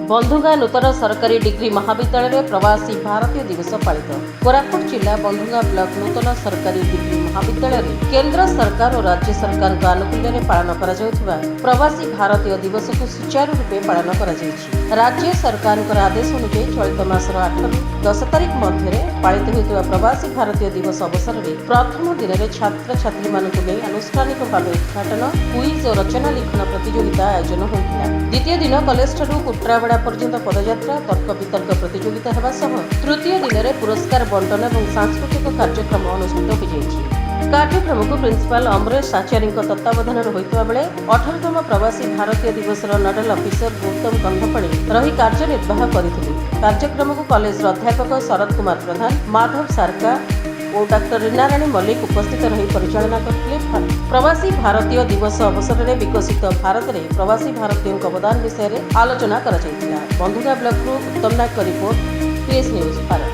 बंधुगा नूतन सरकारी डिग्री महाविद्यालय में प्रवासी भारतीय दिवस पालित। कोरापुट जिला बंधुगा ब्लॉक नूतन सरकारी डिग्री महाविद्यालय में केंद्र सरकार और राज्य सरकार आनुकूल्य पालन कर प्रवासी भारतीय दिवस को सुचारू रूपे पालन कर राज्य सरकार आदेश अनुसार चलित मासर 8 ରୁ 10 तारिख मध्य पालित होता प्रवासी भारतीय दिवस अवसर में प्रथम दिन में छात्र छात्री नहीं आनुष्ठानिक भाव उद्घाटन क्विज और रचना लिखन प्रतियोगिता आयोजन होता। द्वितीय दिन कॉलेज ठारू कुट्रावाड़ा पर्यंत पदयात्रा तर्क वितर्क प्रतियोगिता होगा सह तृतीय दिन में पुरस्कार बंटन और सांस्कृतिक कार्यक्रम अनुष्ठित हो जाएगी। कार्यक्रम को प्रिंसिपाल अमरेश आचार्य तत्वावधान होता बेले 18तम प्रवासी भारतीय दिवस नोडल ऑफिसर गौतम कंधपणी रही कार्यनिर्वाह करथिले। कार्यक्रम को कॉलेज अध्यापक शरद कुमार प्रधान, माधव सारका और डाक्टर रीनाराणी मल्लिक उपस्थित रही परिचालना करते। प्रवासी भारतीय दिवस अवसर में विकसित भारत में प्रवासी भारतीय अवदान विषय में आलोचना कर बंधुगा ब्लॉक उत्तम नायक रिपोर्ट PS न्यूज भारत।